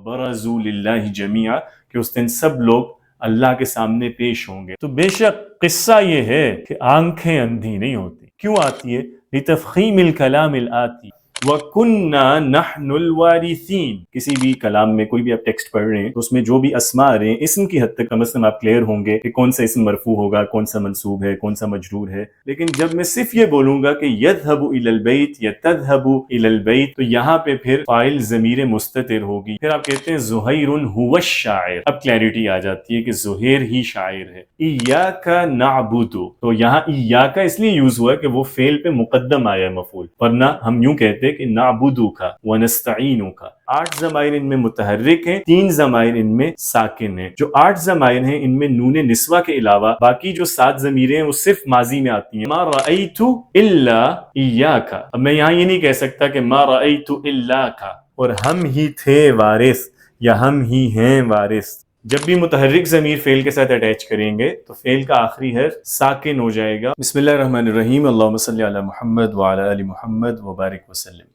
وَبَرَزُوا لِلَّهِ جَمِيعًا کہ اس دن سب لوگ اللہ کے سامنے پیش ہوں گے۔ تو بے شک قصہ یہ ہے کہ آنکھیں اندھی نہیں ہوتی۔ کیوں آتی ہے؟ لِتَفْخِيمِ الْكَلَامِ الْآتِي وَكُنَّا نَحْنُ الْوَارِثِينَ۔ کسی بھی کلام میں کوئی بھی آپ ٹیکسٹ پڑھ رہے ہیں تو اس میں جو بھی اسماء آ رہے ہیں اسم کی حد تک کم از کم آپ کلیئر ہوں گے کہ کون سا اسم مرفوع ہوگا، کون سا منصوب ہے، کون سا مجرور ہے۔ لیکن جب میں صرف یہ بولوں گا کہ يَذْهَبُ إِلَى الْبَيْتِ یا تَذْهَبُ إِلَى الْبَيْتِ تو یہاں پہ پھر فاعل ضمیر مستتر ہوگی۔ پھر آپ کہتے ہیں زُہَیرٌ هُوَ الشَّاعِرُ، اب کلیئرٹی آ جاتی ہے کہ زہیر ہی شاعر ہے۔ إِيَّاكَ نَعْبُدُ تو یہاں إِيَّاكَ اس لیے یوز ہوا ہے کہ وہ فعل پہ مقدم آیا ہے مفعول، ورنہ ہم یوں کہتے کہ نعبدک ونستعینک۔ 8 ضمائر ان میں متحرک ہیں، 3 ضمائر ان میں ساکن ہیں۔ جو 8 ضمائر ہیں ان میں نون نسوہ کے علاوہ باقی جو 7 ضمیریں ہیں وہ صرف ماضی میں آتی ہیں۔ ما رأیت الا ایاک، اب میں یہاں یہ نہیں کہہ سکتا کہ ما رأیت الاک اور ہم ہی تھے وارث یا ہم ہی ہیں وارث۔ جب بھی متحرک ضمیر فعل کے ساتھ اٹیچ کریں گے تو فعل کا آخری حرف ساکن ہو جائے گا۔ بسم اللہ الرحمن الرحیم، اللہم صلی علی محمد وعلی آل محمد وبارک وسلم۔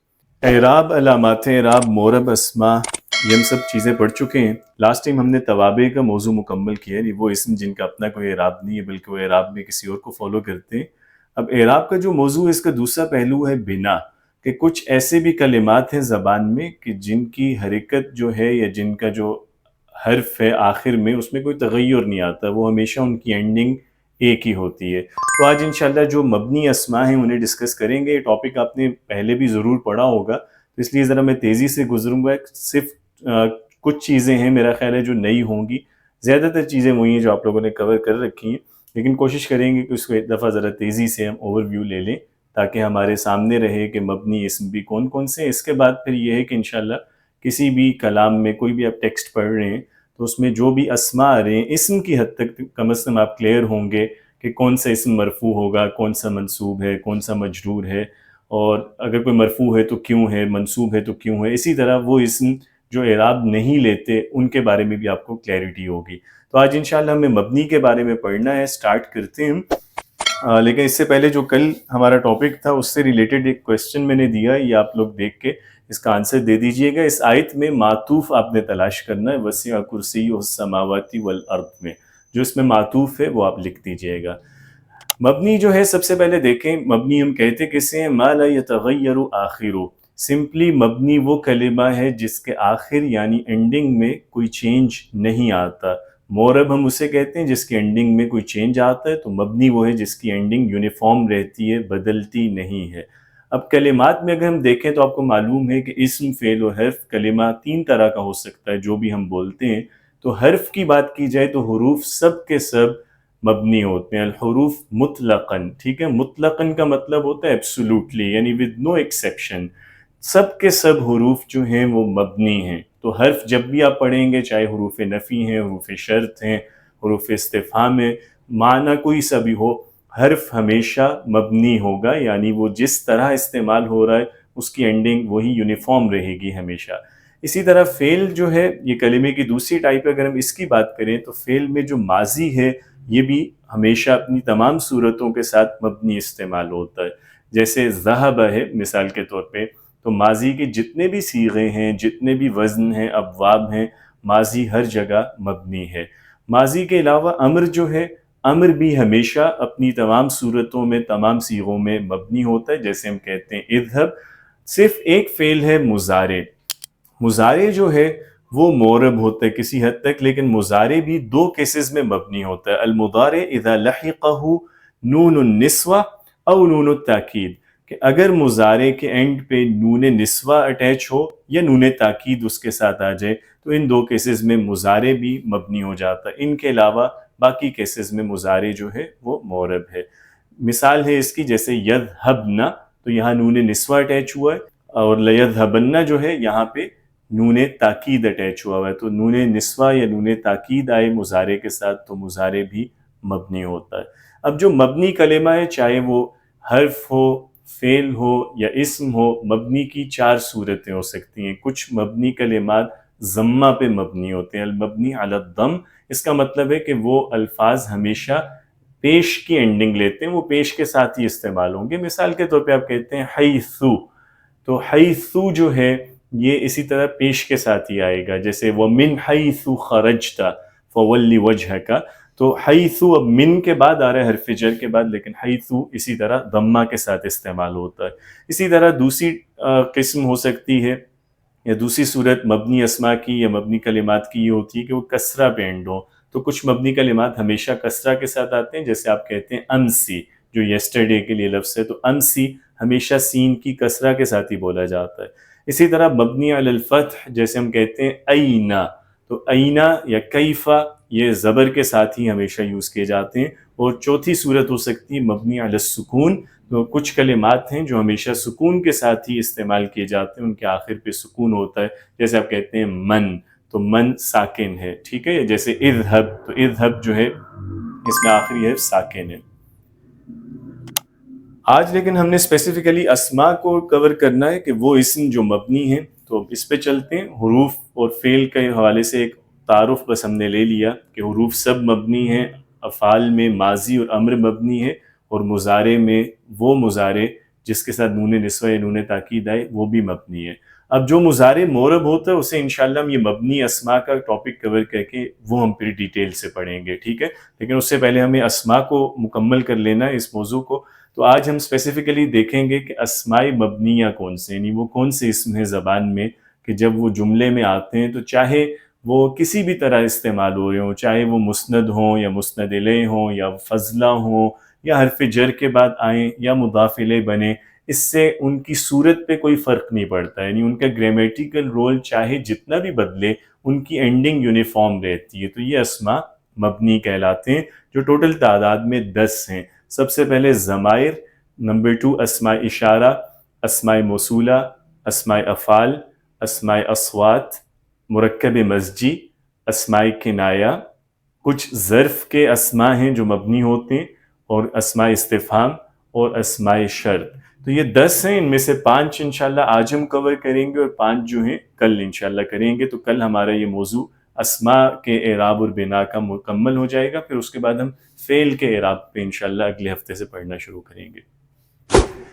اعراب، علامات اعراب، مورب، اسماء، یہ ہم سب چیزیں پڑھ چکے ہیں۔ لاسٹ ٹائم ہم نے توابع کا موضوع مکمل کیا ہے، وہ اسم جن کا اپنا کوئی اعراب نہیں ہے بلکہ وہ اعراب میں کسی اور کو فالو کرتے ہیں۔ اب اعراب کا جو موضوع ہے اس کا دوسرا پہلو ہے بنا، کہ کچھ ایسے بھی کلمات ہیں زبان میں کہ جن کی حرکت جو ہے یا جن کا جو حرف ہے آخر میں اس میں کوئی تغیر نہیں آتا، وہ ہمیشہ ان کی اینڈنگ ایک ہی ہوتی ہے۔ تو آج انشاءاللہ جو مبنی اسماء ہیں انہیں ڈسکس کریں گے۔ یہ ٹاپک آپ نے پہلے بھی ضرور پڑھا ہوگا، تو اس لیے ذرا میں تیزی سے گزروں گا۔ صرف کچھ چیزیں ہیں میرا خیال ہے جو نئی ہوں گی، زیادہ تر چیزیں وہی ہیں جو آپ لوگوں نے کور کر رکھی ہیں، لیکن کوشش کریں گے کہ اس کو ایک دفعہ ذرا تیزی سے ہم اوور ویو لے لیں تاکہ ہمارے سامنے رہے کہ مبنی اسم بھی کون کون سے ہیں۔ اس کے بعد پھر یہ ہے کہ انشاءاللہ کسی بھی کلام میں کوئی بھی آپ ٹیکسٹ پڑھ رہے ہیں تو اس میں جو بھی اسماء آ رہے ہیں اسم کی حد تک کم از کم آپ کلیئر ہوں گے کہ کون سا اسم مرفوع ہوگا، کون سا منصوب ہے، کون سا مجرور ہے، اور اگر کوئی مرفوع ہے تو کیوں ہے، منصوب ہے تو کیوں ہے۔ اسی طرح وہ اسم جو اعراب نہیں لیتے ان کے بارے میں بھی آپ کو کلیئرٹی ہوگی۔ تو آج انشاءاللہ ہمیں مبنی کے بارے میں پڑھنا ہے، سٹارٹ کرتے ہیں۔ لیکن اس سے پہلے جو کل ہمارا ٹاپک تھا اس سے ریلیٹڈ ایک کویسچن میں نے دیا، یہ آپ لوگ دیکھ کے اس کا آنسر دے دیجئے گا۔ اس آیت میں معطوف آپ نے تلاش کرنا ہے، وسع کرسیہ السماوات والارض میں، جو اس میں معطوف ہے وہ آپ لکھ دیجئے گا۔ مبنی جو ہے سب سے پہلے دیکھیں، مبنی ہم کہتے کسے ہیں؟ ما لا یتغیر آخرہ، سمپلی مبنی وہ کلمہ ہے جس کے آخر یعنی اینڈنگ میں کوئی چینج نہیں آتا۔ مورب ہم اسے کہتے ہیں جس کی اینڈنگ میں کوئی چینج آتا ہے، تو مبنی وہ ہے جس کی اینڈنگ یونیفارم رہتی ہے، بدلتی نہیں ہے۔ اب کلمات میں اگر ہم دیکھیں تو آپ کو معلوم ہے کہ اسم، فعل اور حرف کلمہ 3 طرح کا ہو سکتا ہے جو بھی ہم بولتے ہیں۔ تو حرف کی بات کی جائے تو حروف سب کے سب مبنی ہوتے ہیں، الحروف مطلقاً، ٹھیک ہے؟ مطلقاً کا مطلب ہوتا ہے ایبسولوٹلی، یعنی ود نو ایکسیپشن، سب کے سب حروف جو ہیں وہ مبنی ہیں۔ تو حرف جب بھی آپ پڑھیں گے، چاہے حروف نفی ہیں، حروف شرط ہیں، حروف استفہام ہیں، معنی کوئی سا بھی ہو، حرف ہمیشہ مبنی ہوگا، یعنی وہ جس طرح استعمال ہو رہا ہے اس کی اینڈنگ وہی یونیفارم رہے گی ہمیشہ۔ اسی طرح فعل جو ہے یہ کلمے کی دوسری ٹائپ ہے، اگر ہم اس کی بات کریں تو فعل میں جو ماضی ہے یہ بھی ہمیشہ اپنی تمام صورتوں کے ساتھ مبنی استعمال ہوتا ہے۔ جیسے ذہب ہے مثال کے طور پہ، تو ماضی کے جتنے بھی صیغے ہیں، جتنے بھی وزن ہیں، ابواب ہیں، ماضی ہر جگہ مبنی ہے۔ ماضی کے علاوہ امر جو ہے، امر بھی ہمیشہ اپنی تمام صورتوں میں، تمام صیغوں میں مبنی ہوتا ہے۔ جیسے ہم کہتے ہیں اذهب، صرف ایک فعل ہے مضارع۔ مضارع جو ہے وہ مورب ہوتا ہے کسی حد تک، لیکن مضارع بھی 2 کیسز میں مبنی ہوتا ہے۔ المضارع اذا لحقہ نون النسوہ او نون التاکید، کہ اگر مضارع کے اینڈ پہ نون نسوہ اٹیچ ہو یا نون تاکید اس کے ساتھ آ جائے تو ان 2 کیسز میں مضارع بھی مبنی ہو جاتا ہے۔ ان کے علاوہ باقی کیسز میں مضارع جو ہے وہ مورب ہے۔ مثال ہے اس کی، جیسے یذہبن، تو یہاں نون نسوہ اٹیچ ہوا ہے، اور لیذہبن جو ہے یہاں پہ نون تاکید اٹیچ ہوا ہے، تو نون نسوہ یا نون تاکید آئے مضارع کے ساتھ تو مضارع بھی مبنی ہوتا ہے۔ اب جو مبنی کلمہ ہے، چاہے وہ حرف ہو، فعل ہو یا اسم ہو، مبنی کی 4 صورتیں ہو سکتی ہیں۔ کچھ مبنی کلمات ضمہ پہ مبنی ہوتے ہیں، المبنی علی الضم، اس کا مطلب ہے کہ وہ الفاظ ہمیشہ پیش کی اینڈنگ لیتے ہیں، وہ پیش کے ساتھ ہی استعمال ہوں گے۔ مثال کے طور پہ آپ کہتے ہیں حیثو، تو حیثو جو ہے یہ اسی طرح پیش کے ساتھ ہی آئے گا، جیسے وَمِنْ حَيْثُ خَرَجْتَ فَوَلِّ وَجْهَكَ، تو حیثو اب من کے بعد آ رہا ہے حرف جر کے بعد، لیکن حیثو اسی طرح ضمہ کے ساتھ استعمال ہوتا ہے۔ اسی طرح دوسری قسم ہو سکتی ہے یا دوسری صورت مبنی اسما کی یا مبنی کلمات کی یہ ہوتی ہے کہ وہ کسرہ پہ اینڈ ہو، تو کچھ مبنی کلمات ہمیشہ کسرہ کے ساتھ آتے ہیں، جیسے آپ کہتے ہیں امسی جو یسٹرڈے کے لیے لفظ ہے، تو امسی ہمیشہ سین کی کسرہ کے ساتھ ہی بولا جاتا ہے۔ اسی طرح مبنی علی الفتح جیسے ہم کہتے ہیں اینا، تو اینا یا کیفا یہ زبر کے ساتھ ہی ہمیشہ یوز کیے جاتے ہیں۔ اور چوتھی صورت ہو سکتی ہے مبنی علی السکون، تو کچھ کلمات ہیں جو ہمیشہ سکون کے ساتھ ہی استعمال کیے جاتے ہیں، ان کے آخر پہ سکون ہوتا ہے، جیسے آپ کہتے ہیں من، تو من ساکن ہے، ٹھیک ہے، جیسے اذهب، تو اذهب جو ہے اس میں آخری حرف ساکن ہے۔ آج لیکن ہم نے اسپیسیفکلی اسماء کو کور کرنا ہے کہ وہ اسم جو مبنی ہیں، تو اس پہ چلتے ہیں۔ حروف اور فعل کے حوالے سے ایک تعارف بس ہم نے لے لیا کہ حروف سب مبنی ہیں، افعال میں ماضی اور امر مبنی ہے، اور مضارع میں وہ مضارع جس کے ساتھ نون نسوہ یا نون تاکید آئے وہ بھی مبنی ہے۔ اب جو مضارع مورب ہوتا ہے اسے انشاءاللہ ہم یہ مبنی اسماء کا ٹاپک کور کر کے وہ ہم پھر ڈیٹیل سے پڑھیں گے، ٹھیک ہے، لیکن اس سے پہلے ہمیں اسماء کو مکمل کر لینا ہے اس موضوع کو۔ تو آج ہم اسپیسیفکلی دیکھیں گے کہ اسماء مبنیہ کون سے، یعنی وہ کون سے اسم ہیں زبان میں کہ جب وہ جملے میں آتے ہیں تو چاہے وہ کسی بھی طرح استعمال ہو رہے ہوں، چاہے وہ مسند ہوں یا مسند الیہ ہوں یا فضلہ ہوں یا حرف جر کے بعد آئیں یا مضاف الیہ بنے، اس سے ان کی صورت پہ کوئی فرق نہیں پڑتا، یعنی ان کا گرامیٹیکل رول چاہے جتنا بھی بدلے ان کی اینڈنگ یونیفارم رہتی ہے، تو یہ اسماء مبنی کہلاتے ہیں، جو ٹوٹل تعداد میں 10 ہیں۔ سب سے پہلے ضمائر، نمبر 2 اسماء اشارہ، اسماء موصولہ، اسماء افعال، اسماء اصوات، مرکب مزجی، اسماء کنایہ، کچھ ظرف کے اسماء ہیں جو مبنی ہوتے ہیں، اور اسماء استفہام اور اسماء شرط۔ تو یہ 10 ہیں، ان میں سے 5 انشاءاللہ آج ہم کور کریں گے اور 5 جو ہیں کل انشاءاللہ کریں گے۔ تو کل ہمارا یہ موضوع اسماء کے اعراب اور بنا کا مکمل ہو جائے گا، پھر اس کے بعد ہم فعل کے اعراب پہ انشاءاللہ اگلے ہفتے سے پڑھنا شروع کریں گے۔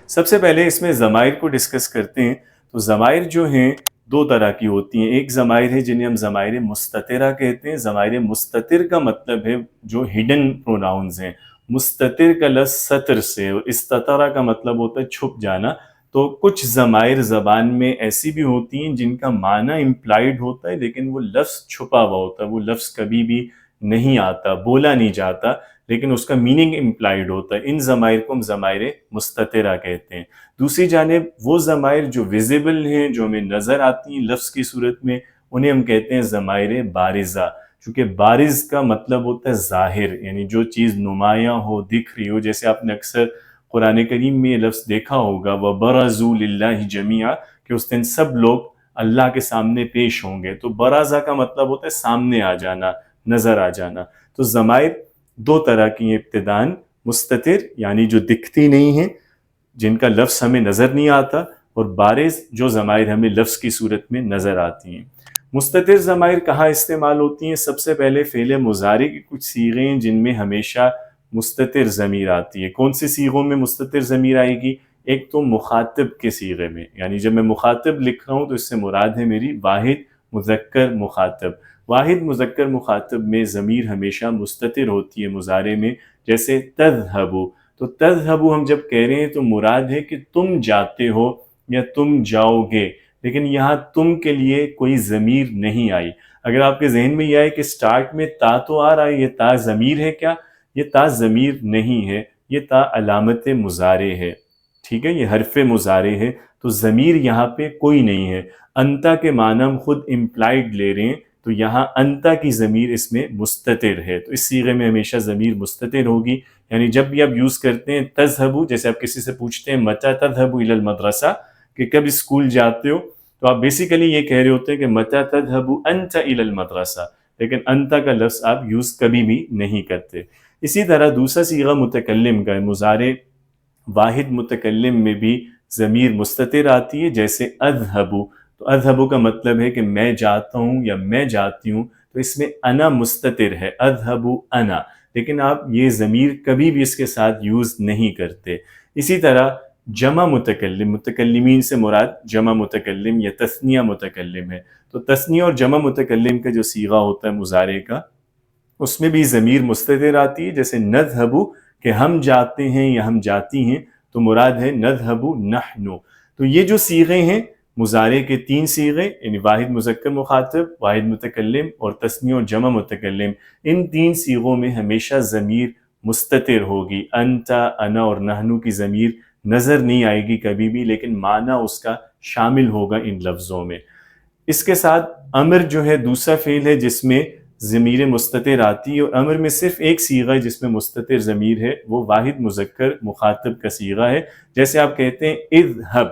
سب سے پہلے اس میں ضمائر کو ڈسکس کرتے ہیں۔ تو ضمائر جو ہیں 2 طرح کی ہوتی ہیں، ایک ضمائر ہے جنہیں ہم ضمائر مستترہ کہتے ہیں۔ ضمائر مستتر کا مطلب ہے جو ہڈن پروناؤنز ہیں، مستتر کا لفظ سطر سے، اور استترہ کا مطلب ہوتا ہے چھپ جانا۔ تو کچھ ضمائر زبان میں ایسی بھی ہوتی ہیں جن کا معنی امپلائیڈ ہوتا ہے لیکن وہ لفظ چھپا ہوا ہوتا ہے، وہ لفظ کبھی بھی نہیں آتا، بولا نہیں جاتا، لیکن اس کا میننگ امپلائیڈ ہوتا ہے۔ ان ضمائر کو ہم ضمائر مستترہ کہتے ہیں۔ دوسری جانب وہ ضمائر جو ویزیبل ہیں، جو ہمیں نظر آتی ہیں لفظ کی صورت میں، انہیں ہم کہتے ہیں ضمائر بارزہ، چونکہ بارز کا مطلب ہوتا ہے ظاہر، یعنی جو چیز نمایاں ہو، دکھ رہی ہو، جیسے آپ نے اکثر قرآن کریم میں یہ لفظ دیکھا ہوگا وَبَرَزُوا لِلَّهِ جَمِيعًا، کہ اس دن سب لوگ اللہ کے سامنے پیش ہوں گے۔ تو برازہ کا مطلب ہوتا ہے سامنے آ جانا، نظر آ جانا۔ تو ضمائر 2 طرح کی ہیں، ابتداً مستتر یعنی جو دکھتی نہیں ہیں، جن کا لفظ ہمیں نظر نہیں آتا، اور بارز جو ضمائر ہمیں لفظ کی صورت میں نظر آتی ہیں۔ مستتر ضمائر کہاں استعمال ہوتی ہیں؟ سب سے پہلے فعل مضارع کی کچھ صیغے ہیں جن میں ہمیشہ مستتر ضمیر آتی ہے۔ کون سے صیغوں میں مستتر ضمیر آئے گی؟ ایک تو مخاطب کے صیغے میں، یعنی جب میں مخاطب لکھ رہا ہوں تو اس سے مراد ہے میری واحد مذکر مخاطب۔ واحد مذکر مخاطب میں ضمیر ہمیشہ مستتر ہوتی ہے مضارع میں، جیسے تذہبو۔ تو تذہبو ہم جب کہہ رہے ہیں تو مراد ہے کہ تم جاتے ہو یا تم جاؤ گے، لیکن یہاں تم کے لیے کوئی ضمیر نہیں آئی۔ اگر آپ کے ذہن میں یہ آئے کہ سٹارٹ میں تا تو آ رہا ہے، یہ تا ضمیر ہے کیا؟ یہ تا ضمیر نہیں ہے، یہ تا علامت مضارع ہے، ٹھیک ہے، یہ حرف مضارع ہے، تو ضمیر یہاں پہ کوئی نہیں ہے۔ انتا کے معنی ہم خود امپلائیڈ لے رہے ہیں، تو یہاں انتا کی ضمیر اس میں مستتر ہے، تو اس صیغے میں ہمیشہ ضمیر مستتر ہوگی۔ یعنی جب بھی آپ یوز کرتے ہیں تذہبو، جیسے آپ کسی سے پوچھتے ہیں متی تذہبو الی المدرسہ، کہ کب اسکول جاتے ہو، تو آپ بیسیکلی یہ کہہ رہے ہوتے ہیں کہ متی تذہبو انت الی المدرسہ، لیکن انتا کا لفظ آپ یوز کبھی بھی نہیں کرتے۔ اسی طرح دوسرا صیغہ متکلم کا ہے، مضارع واحد متکلم میں بھی ضمیر مستتر آتی ہے، جیسے اذہبو۔ تو اذہبو کا مطلب ہے کہ میں جاتا ہوں یا میں جاتی ہوں، تو اس میں انا مستتر ہے، اذہبو انا، لیکن آپ یہ ضمیر کبھی بھی اس کے ساتھ یوز نہیں کرتے۔ اسی طرح جمع متکلم، متکلمین سے مراد جمع متکلم یا تثنیہ متکلم ہے. تو تثنیہ اور جمع متکلم کا جو صیغہ ہوتا ہے مضارع کا، اس میں بھی ضمیر مستتر آتی ہے. جیسے نذهب کہ ہم جاتے ہیں یا ہم جاتی ہیں، تو مراد ہے نذهب نحن. تو یہ جو صیغے ہیں مضارع کے 3 صیغے، یعنی واحد مذکر مخاطب، واحد متکلم اور تثنیہ اور جمع متکلم، ان 3 صیغوں میں ہمیشہ ضمیر مستتر ہوگی. انت، انا اور نحن کی ضمیر نظر نہیں آئے گی کبھی بھی، لیکن معنی اس کا شامل ہوگا ان لفظوں میں. اس کے ساتھ امر جو ہے دوسرا فعل ہے جس میں ضمیر مستتر آتی ہے، اور امر میں صرف ایک صیغہ ہے جس میں مستتر ضمیر ہے، وہ واحد مذکر مخاطب کا صیغہ ہے. جیسے آپ کہتے ہیں اذهب،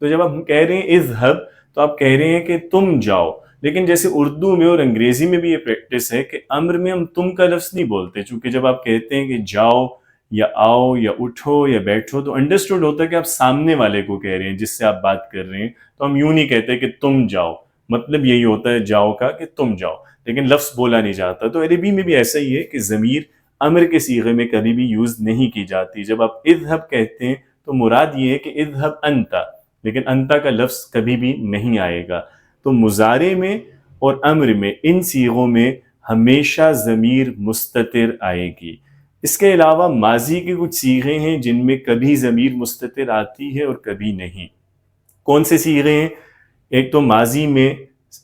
تو جب ہم کہہ رہے ہیں اذهب تو آپ کہہ رہے ہیں کہ تم جاؤ. لیکن جیسے اردو میں اور انگریزی میں بھی یہ پریکٹس ہے کہ امر میں ہم تم کا لفظ نہیں بولتے، چونکہ جب آپ کہتے ہیں کہ جاؤ یا آؤ یا اٹھو یا بیٹھو تو انڈرسٹوڈ ہوتا ہے کہ آپ سامنے والے کو کہہ رہے ہیں جس سے آپ بات کر رہے ہیں. تو ہم یوں نہیں کہتے کہ تم جاؤ، مطلب یہی ہوتا ہے جاؤ کا کہ تم جاؤ، لیکن لفظ بولا نہیں جاتا. تو عربی میں بھی ایسا ہی ہے کہ ضمیر امر کے صیغے میں کبھی بھی یوز نہیں کی جاتی. جب آپ اذهب کہتے ہیں تو مراد یہ ہے کہ اذهب انت، لیکن انت کا لفظ کبھی بھی نہیں آئے گا. تو مضارع میں اور امر میں ان صیغوں میں ہمیشہ ضمیر مستتر آئے گی. اس کے علاوہ ماضی کے کچھ صیغے ہیں جن میں کبھی ضمیر مستتر آتی ہے اور کبھی نہیں. کون سے صیغے ہیں؟ ایک تو ماضی میں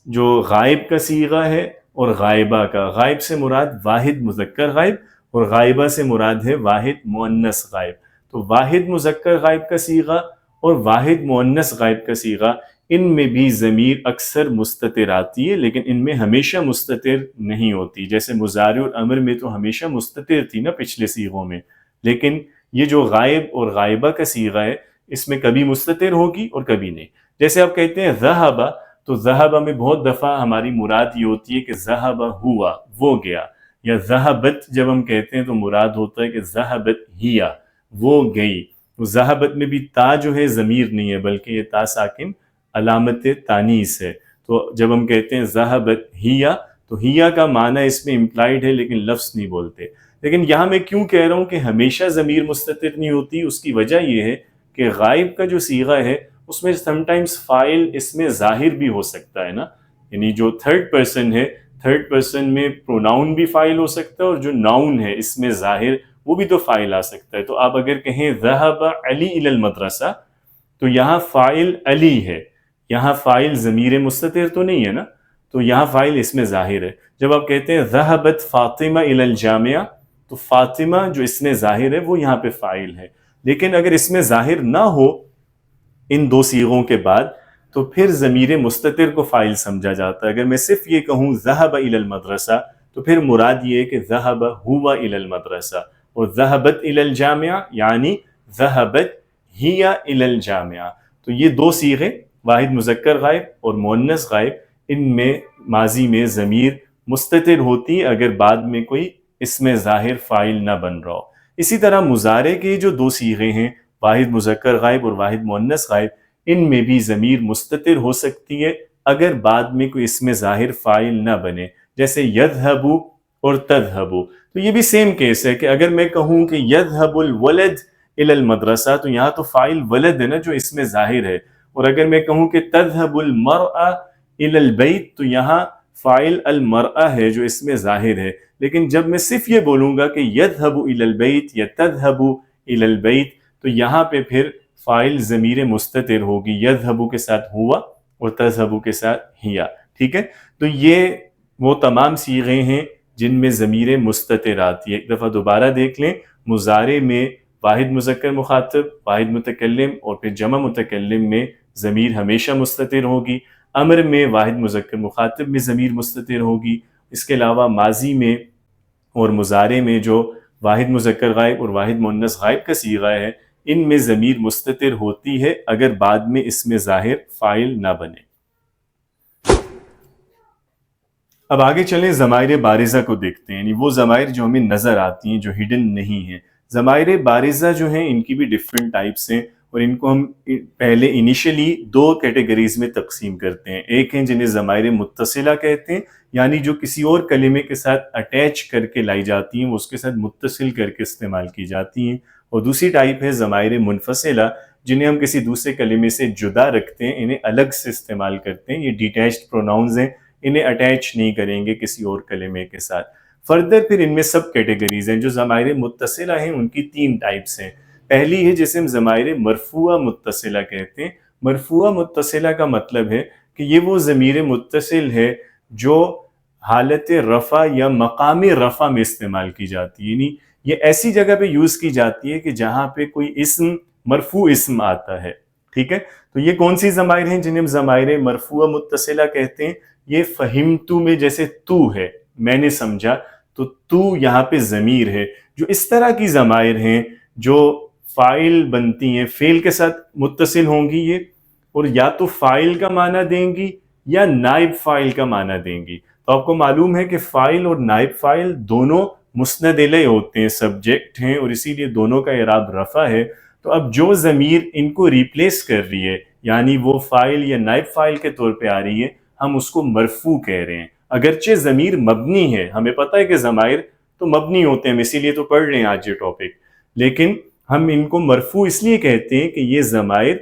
جو غائب کا صیغہ ہے اور غائبہ کا. غائب سے مراد واحد مذکر غائب اور غائبہ سے مراد ہے واحد مؤنث غائب. تو واحد مذکر غائب کا صیغہ اور واحد مؤنث غائب کا صیغہ، ان میں بھی ضمیر اکثر مستتر آتی ہے، لیکن ان میں ہمیشہ مستتر نہیں ہوتی. جیسے مضارع اور امر میں تو ہمیشہ مستتر تھی نا پچھلے صیغوں میں، لیکن یہ جو غائب اور غائبہ کا صیغہ ہے اس میں کبھی مستتر ہوگی اور کبھی نہیں. جیسے آپ کہتے ہیں ذہب، تو ذہب میں بہت دفعہ ہماری مراد یہ ہوتی ہے کہ ذہب ہوا، وہ گیا. یا ذہبت جب ہم کہتے ہیں تو مراد ہوتا ہے کہ ذہبت ہیا، وہ گئی. ذہبت میں بھی تا جو ہے ضمیر نہیں ہے بلکہ یہ تا ساکن علامت تانیث ہے. تو جب ہم کہتے ہیں ذہبت ہیا تو ہیا کا معنی اس میں امپلائیڈ ہے لیکن لفظ نہیں بولتے. لیکن یہاں میں کیوں کہہ رہا ہوں کہ ہمیشہ ضمیر مستتر نہیں ہوتی، اس کی وجہ یہ ہے کہ غائب کا جو صیغہ ہے اس میں سم ٹائمز فاعل اس میں ظاہر بھی ہو سکتا ہے نا. یعنی جو تھرڈ پرسن ہے، تھرڈ پرسن میں پروناؤن بھی فاعل ہو سکتا ہے اور جو ناؤن ہے اس میں ظاہر وہ بھی تو فاعل آ سکتا ہے. تو آپ اگر کہیں ذہب علی الی المدرسہ تو یہاں فاعل علی ہے، یہاں فاعل ضمیر مستتر تو نہیں ہے نا، تو یہاں فاعل اس میں ظاہر ہے. جب آپ کہتے ہیں ذہبت فاطمہ الی الجامعہ تو فاطمہ جو اس میں ظاہر ہے وہ یہاں پہ فاعل ہے. لیکن اگر اس میں ظاہر نہ ہو ان 2 صیغوں کے بعد تو پھر ضمیر مستتر کو فاعل سمجھا جاتا ہے. اگر میں صرف یہ کہوں ذہب الی المدرسہ تو پھر مراد یہ ہے کہ ذہب ہوا الی المدرسہ، اور ذہبت الی الجامعہ یعنی ذہبت ہی الی الجامعہ. تو یہ 2 صیغے واحد مذکر غائب اور مؤنث غائب، ان میں ماضی میں ضمیر مستتر ہوتی اگر بعد میں کوئی اس میں ظاہر فاعل نہ بن رہا ہو. اسی طرح مضارع کے جو 2 صیغے ہیں واحد مذکر غائب اور واحد مؤنث غائب، ان میں بھی ضمیر مستتر ہو سکتی ہے اگر بعد میں کوئی اس میں ظاہر فاعل نہ بنے. جیسے یذہب اور تذہب، تو یہ بھی سیم کیس ہے کہ اگر میں کہوں کہ یذہب الولد الی المدرسہ تو یہاں تو فاعل ولد ہے نا جو اس میں ظاہر ہے، اور اگر میں کہوں کہ تذہب المرأة الی البیت تو یہاں فاعل المرأة ہے جو اس میں ظاہر ہے. لیکن جب میں صرف یہ بولوں گا کہ یذہب الی البیت یا تذہب الی البیت تو یہاں پہ پھر فاعل ضمیر مستتر ہوگی، یذہب کے ساتھ ہوا اور تذہب کے ساتھ ہیا. ٹھیک ہے، تو یہ وہ تمام صیغے ہیں جن میں ضمیر مستتر آتی ہے. ایک دفعہ دوبارہ دیکھ لیں، مضارع میں واحد مذکر مخاطب، واحد متکلم اور پھر جمع متکلم میں ضمیر ہمیشہ مستتر ہوگی. امر میں واحد مذکر مخاطب میں ضمیر مستتر ہوگی. اس کے علاوہ ماضی میں اور مضارع میں جو واحد مذکر غائب اور واحد مؤنث غائب کا صیغہ ہے ان میں ضمیر مستتر ہوتی ہے اگر بعد میں اس میں ظاہر فاعل نہ بنے. اب آگے چلیں ضمائر بارزہ کو دیکھتے ہیں، یعنی وہ ضمائر جو ہمیں نظر آتی ہیں جو ہڈن نہیں ہیں. ضمائر بارزہ جو ہیں ان کی بھی ڈیفرنٹ ٹائپس ہیں اور ان کو ہم پہلے انیشلی 2 کیٹیگریز میں تقسیم کرتے ہیں. ایک ہیں جنہیں ضمائر متصلہ کہتے ہیں، یعنی جو کسی اور کلمے کے ساتھ اٹیچ کر کے لائی جاتی ہیں، وہ اس کے ساتھ متصل کر کے استعمال کی جاتی ہیں. اور دوسری ٹائپ ہے ضمائر منفصلہ جنہیں ہم کسی دوسرے کلمے سے جدا رکھتے ہیں، انہیں الگ سے استعمال کرتے ہیں. یہ ڈیٹیچڈ پروناؤنز ہیں، انہیں اٹیچ نہیں کریں گے کسی اور کلمے کے ساتھ. فردر پھر ان میں سب کیٹیگریز ہیں. جو ضمائر متصلہ ہیں ان کی 3 ٹائپس ہیں. پہلی ہے جسے ہم ضمائر مرفوعہ متصلہ کہتے ہیں. مرفوعہ متصلہ کا مطلب ہے کہ یہ وہ ضمیر متصل ہے جو حالت رفع یا مقام رفع میں استعمال کی جاتی ہے. یعنی یہ ایسی جگہ پہ یوز کی جاتی ہے کہ جہاں پہ کوئی اسم مرفوع اسم آتا ہے. ٹھیک ہے، تو یہ کون سی ضمائر ہیں جنہیں ہم ضمائر مرفوعہ متصلہ کہتے ہیں؟ یہ فہمتو میں جیسے تو ہے، میں نے سمجھا، تو تو یہاں پہ ضمیر ہے. جو اس طرح کی ضمائر ہیں جو فاعل بنتی ہیں، فعل کے ساتھ متصل ہوں گی یہ، اور یا تو فاعل کا معنی دیں گی یا نائب فاعل کا معنی دیں گی. تو آپ کو معلوم ہے کہ فاعل اور نائب فاعل دونوں مسند الیہ ہوتے ہیں، سبجیکٹ ہیں، اور اسی لیے دونوں کا اعراب رفع ہے. تو اب جو ضمیر ان کو ریپلیس کر رہی ہے، یعنی وہ فاعل یا نائب فاعل کے طور پہ آ رہی ہے، ہم اس کو مرفوع کہہ رہے ہیں. اگرچہ ضمیر مبنی ہے، ہمیں پتہ ہے کہ ضمائر تو مبنی ہوتے ہیں، ہم اسی لیے تو پڑھ رہے ہیں آج یہ ٹاپک، لیکن ہم ان کو مرفوع اس لیے کہتے ہیں کہ یہ ضمائر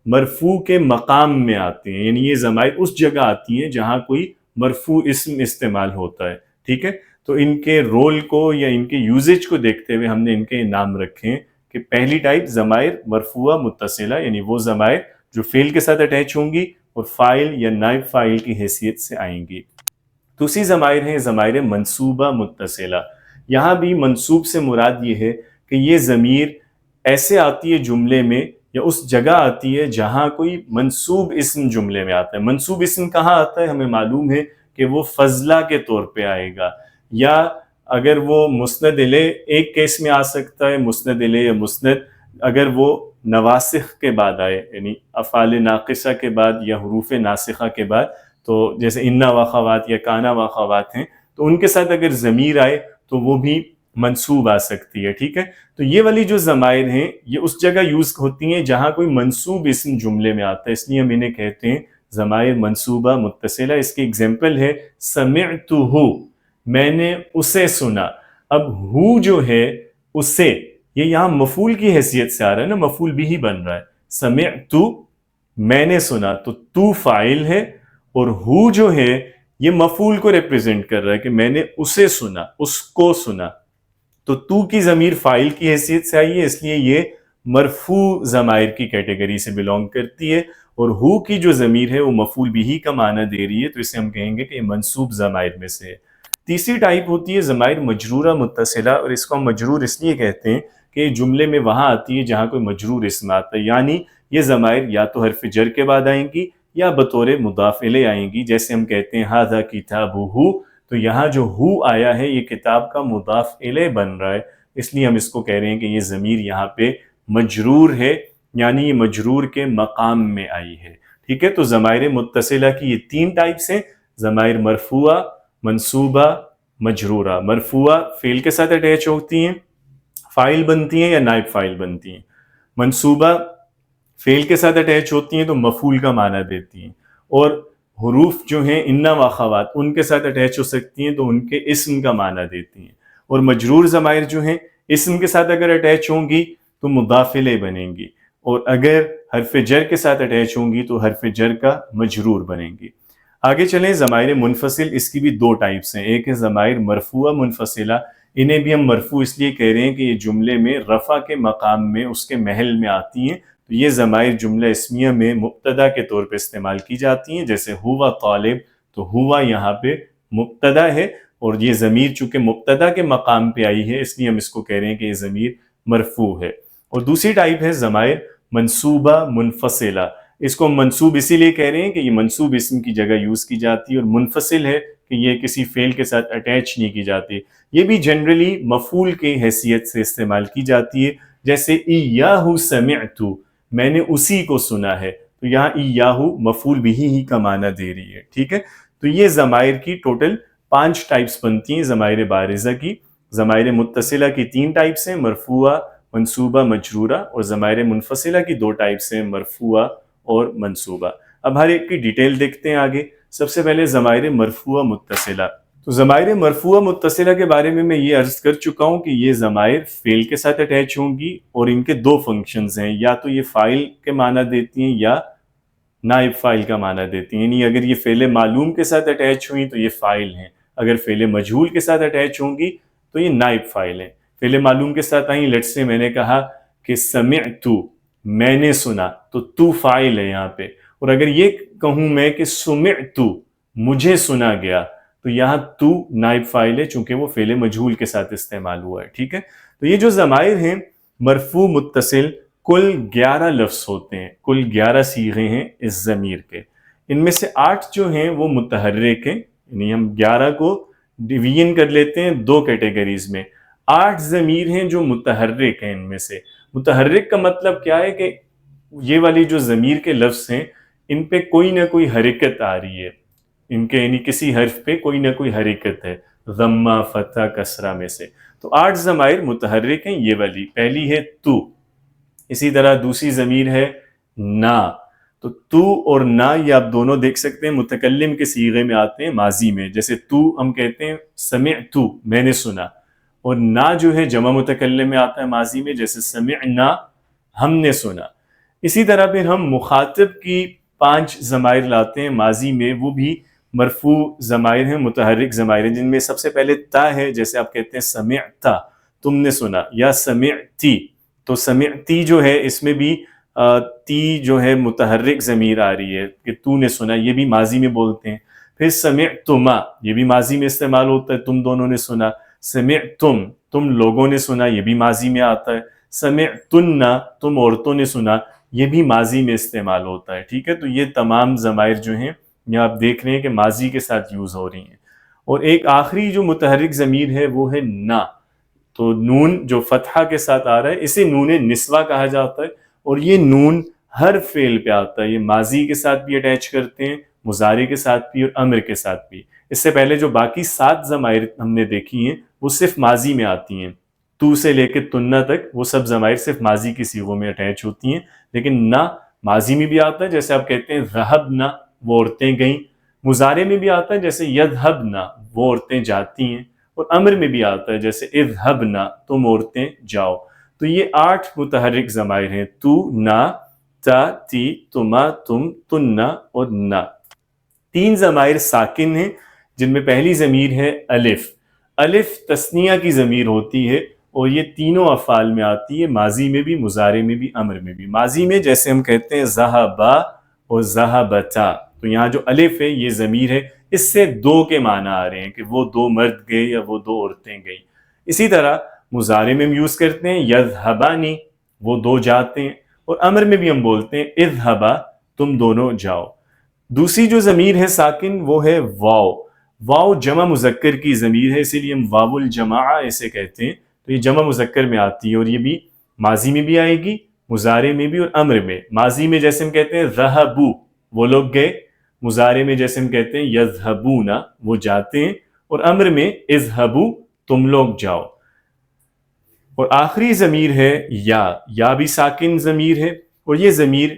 مرفوع کے مقام میں آتے ہیں. یعنی یہ ضمائر اس جگہ آتی ہیں جہاں کوئی مرفوع اسم استعمال ہوتا ہے. ٹھیک ہے، تو ان کے رول کو یا ان کے یوزیج کو دیکھتے ہوئے ہم نے ان کے نام رکھے ہیں کہ پہلی ٹائپ ضمائر مرفوعہ متصلہ، یعنی وہ ضمائر جو فعل کے ساتھ اٹیچ ہوں گی اور فاعل یا نائب فاعل کی حیثیت سے آئیں گی. دوسری ضمائر ہیں ضمائر منصوبہ متصلہ. یہاں بھی منصوب سے مراد یہ ہے کہ یہ ضمیر ایسے آتی ہے جملے میں یا اس جگہ آتی ہے جہاں کوئی منصوب اسم جملے میں آتا ہے. منصوب اسم کہاں آتا ہے؟ ہمیں معلوم ہے کہ وہ فضلہ کے طور پہ آئے گا، یا اگر وہ مسند الیہ ایک کیس میں آ سکتا ہے، مسند الیہ یا مسند، اگر وہ نواسخ کے بعد آئے، یعنی افعال ناقصہ کے بعد یا حروف ناسخہ کے بعد، تو جیسے انا و خوات یا کانا و خوات ہیں، تو ان کے ساتھ اگر ضمیر آئے تو وہ بھی منصوب آ سکتی ہے. ٹھیک ہے، تو یہ والی جو ضمائر ہیں یہ اس جگہ یوز ہوتی ہیں جہاں کوئی منصوب اسم جملے میں آتا ہے، اس لیے ہم انہیں کہتے ہیں ضمائر منصوبہ متصلہ. اس کی ایگزامپل ہے سمعتہ، میں نے اسے سنا. اب ہو جو ہے اسے، یہ یہاں مفعول کی حیثیت سے آ رہا ہے نا، مفعول بھی ہی بن رہا ہے. سمعت میں نے سنا، تو تو فاعل ہے اور ہو جو ہے یہ مفعول کو ریپریزنٹ کر رہا ہے کہ میں نے اسے سنا، اس کو سنا. تو تو کی ضمیر فاعل کی حیثیت سے آئی ہے، اس لیے یہ مرفوع ضمائر کی کیٹیگری سے بلونگ کرتی ہے، اور ہو کی جو ضمیر ہے وہ مفعول بھی کا معنی دے رہی ہے، تو اسے ہم کہیں گے کہ یہ منصوب ضمائر میں سے ہے. تیسری ٹائپ ہوتی ہے ضمائر مجرورہ متصلہ، اور اس کو ہم مجرور اس لیے کہتے ہیں کہ یہ جملے میں وہاں آتی ہے جہاں کوئی مجرور اسم آتا ہے. یعنی یہ ضمائر یا تو حرف جر کے بعد آئیں گی یا بطور مضاف الیہ آئیں گی. جیسے ہم کہتے ہیں ھذا کتابہ، تو یہاں جو ہو آیا ہے یہ کتاب کا مضاف الیہ بن رہا ہے، اس لیے ہم اس کو کہہ رہے ہیں کہ یہ ضمیر یہاں پہ مجرور ہے، یعنی یہ مجرور کے مقام میں آئی ہے. ٹھیک ہے، تو ضمائر متصلہ کی یہ 3 ٹائپس ہیں: ضمائر مرفوعہ، منصوبہ، مجرورہ. مرفوعہ فعل کے ساتھ اٹیچ ہوتی ہیں، فاعل بنتی ہیں یا نائب فاعل بنتی ہیں. منصوبہ فعل کے ساتھ اٹیچ ہوتی ہیں تو مفعول کا معنی دیتی ہیں، اور حروف جو ہیں انا و خوات ان کے ساتھ اٹیچ ہو سکتی ہیں تو ان کے اسم کا معنی دیتی ہیں. اور مجرور ضمائر جو ہیں اسم کے ساتھ اگر اٹیچ ہوں گی تو مضاف الیہ بنیں گی، اور اگر حرف جر کے ساتھ اٹیچ ہوں گی تو حرف جر کا مجرور بنیں گی. آگے چلیں، ضمائر منفصل، اس کی بھی 2 ٹائپس ہیں. ایک ہے ضمائر مرفوعہ منفصلہ، انہیں بھی ہم مرفوع اس لیے کہہ رہے ہیں کہ یہ جملے میں رفع کے مقام میں اس کے محل میں آتی ہیں. تو یہ ضمائر جملہ اسمیہ میں مبتدا کے طور پہ استعمال کی جاتی ہیں. جیسے ہوا طالب، تو ہوا یہاں پہ مبتدا ہے، اور یہ ضمیر چونکہ مبتدا کے مقام پہ آئی ہے اس لیے ہم اس کو کہہ رہے ہیں کہ یہ ضمیر مرفوع ہے. اور دوسری ٹائپ ہے ضمائر منصوبہ منفصلہ. اس کو منصوب اسی لیے کہہ رہے ہیں کہ یہ منصوب اسم کی جگہ یوز کی جاتی ہے، اور منفصل ہے کہ یہ کسی فعل کے ساتھ اٹیچ نہیں کی جاتی. یہ بھی جنرلی مفعول کی حیثیت سے استعمال کی جاتی ہے. جیسے ایاہ سمعت، میں نے اسی کو سنا ہے، تو یہاں ایاہ مفعول بھی کا معنی دے رہی ہے. ٹھیک ہے، تو یہ ضمائر کی ٹوٹل 5 ٹائپس بنتی ہیں ضمائر بارزہ کی. ضمائر متصلہ کی 3 ٹائپس ہیں، مرفوعہ، منصوبہ، مجرورہ، اور ضمائر منفصلہ کی 2 ٹائپس ہیں، مرفوعہ اور منصوبہ. اب ہر ایک کی ڈیٹیل دیکھتے ہیں آگے. سب سے پہلے ضمائر مرفوعہ متصلہ. تو ضمائر مرفوع متصلہ کے بارے میں یہ عرض کر چکا ہوں کہ یہ ضمائر فعل کے ساتھ اٹیچ ہوں گی اور ان کے دو فنکشنز ہیں، یا تو یہ فاعل کے معنی دیتی ہیں یا نائب فاعل کا معنی دیتی ہیں، یعنی اگر یہ فعل معلوم کے ساتھ اٹیچ ہوئیں تو یہ فاعل ہیں، اگر فعل مجہول کے ساتھ اٹیچ ہوں گی تو یہ نائب فاعل ہیں۔ فعل معلوم کے ساتھ آئیں، لیٹ سے میں نے کہا کہ سمعت، میں نے سنا، تو تو فاعل ہے یہاں پہ، اور اگر یہ کہوں میں کہ سمعت، مجھے سنا گیا، تو یہاں تو نائب فاعل ہے چونکہ وہ فعل مجہول کے ساتھ استعمال ہوا ہے، ٹھیک ہے۔ تو یہ جو ضمائر ہیں مرفوع متصل کل 11 لفظ ہوتے ہیں، کل 11 صیغے ہیں اس ضمیر کے، ان میں سے 8 جو ہیں وہ متحرک ہیں، یعنی ہم 11 کو ڈویژن کر لیتے ہیں دو کیٹیگریز میں۔ 8 ضمیر ہیں جو متحرک ہیں، ان میں سے متحرک کا مطلب کیا ہے کہ یہ والی جو ضمیر کے لفظ ہیں ان پہ کوئی نہ کوئی حرکت آ رہی ہے، ان کے یعنی کسی حرف پہ کوئی نہ کوئی حرکت ہے، ضمہ، فتح، کسرہ میں سے۔ تو 8 ضمائر متحرک ہیں، یہ والی پہلی ہے تو، اسی طرح دوسری ضمیر ہے نا، تو اور نا یہ آپ دونوں دیکھ سکتے ہیں متکلم کے صیغے میں آتے ہیں ماضی میں، جیسے تو ہم کہتے ہیں سمعت، میں نے سنا، اور نا جو ہے جمع متکلم میں آتا ہے ماضی میں، جیسے سمعنا، ہم نے سنا۔ اسی طرح پھر ہم مخاطب کی 5 ضمائر لاتے ہیں ماضی میں، وہ بھی مرفوع ضمائر ہیں، متحرک ضمائر ہیں، جن میں سب سے پہلے تا ہے، جیسے آپ کہتے ہیں سمعتا، تم نے سنا، یا سمعتی، تو سمعتی جو ہے اس میں بھی تی جو ہے متحرک ضمیر آ رہی ہے کہ تو نے سنا، یہ بھی ماضی میں بولتے ہیں۔ پھر سمعتما، یہ بھی ماضی میں استعمال ہوتا ہے، تم دونوں نے سنا۔ سمعتم، تم لوگوں نے سنا، یہ بھی ماضی میں آتا ہے۔ سمعتن، تم عورتوں نے سنا، یہ بھی ماضی میں استعمال ہوتا ہے، ٹھیک ہے۔ تو یہ تمام ضمائر جو ہیں یہ آپ دیکھ رہے ہیں کہ ماضی کے ساتھ یوز ہو رہی ہیں۔ اور ایک آخری جو متحرک ضمیر ہے وہ ہے نا، تو نون جو فتحہ کے ساتھ آ رہا ہے اسے نون نسوہ کہا جاتا ہے، اور یہ نون ہر فعل پہ آتا ہے، یہ ماضی کے ساتھ بھی اٹیچ کرتے ہیں، مضارع کے ساتھ بھی اور امر کے ساتھ بھی۔ اس سے پہلے جو باقی 7 ضمائر ہم نے دیکھی ہیں وہ صرف ماضی میں آتی ہیں، تو سے لے کے تنہ تک وہ سب ضمائر صرف ماضی کی صیغوں میں اٹیچ ہوتی ہیں، لیکن نہ ماضی میں بھی آتا ہے، جیسے آپ کہتے ہیں ذہبنا، وہ عورتیں گئیں۔ مضارع میں بھی آتا ہے، جیسے یذہبنا، وہ عورتیں جاتی ہیں۔ اور امر میں بھی آتا ہے، جیسے اذہبنا، تم عورتیں جاؤ۔ تو یہ 8 متحرک ضمائر ہیں، تو، نا، تا، تی، تما، تم، تنہ اور نا۔ 3 ضمائر ساکن ہیں جن میں پہلی ضمیر ہے الف۔ الف تثنیہ کی ضمیر ہوتی ہے اور یہ تینوں افعال میں آتی ہے، ماضی میں بھی، مضارع میں بھی، امر میں بھی۔ ماضی میں جیسے ہم کہتے ہیں ذہبا اور ذہبتا، تو یہاں جو الف ہے یہ ضمیر ہے، اس سے 2 کے معنی آ رہے ہیں کہ وہ 2 مرد گئے یا وہ 2 عورتیں گئیں۔ اسی طرح مضارع میں ہم یوز کرتے ہیں یذہبانی، وہ 2 جاتے ہیں، اور امر میں بھی ہم بولتے ہیں اذہبا، تم دونوں جاؤ۔ دوسری جو ضمیر ہے ساکن وہ ہے واو۔ واو جمع مذکر کی ضمیر ہے، اسی لیے ہم واو الجماعہ اسے کہتے ہیں، تو یہ جمع مذکر میں آتی ہے، اور یہ بھی ماضی میں بھی آئے گی، مضارع میں بھی اور امر میں۔ ماضی میں جیسے ہم کہتے ہیں ذہبو، وہ لوگ گئے، مضارع میں جیسے ہم کہتے ہیں یذہبون، وہ جاتے ہیں، اور امر میں اذہبو، تم لوگ جاؤ۔ اور آخری ضمیر ہے یا بھی ساکن ضمیر ہے، اور یہ ضمیر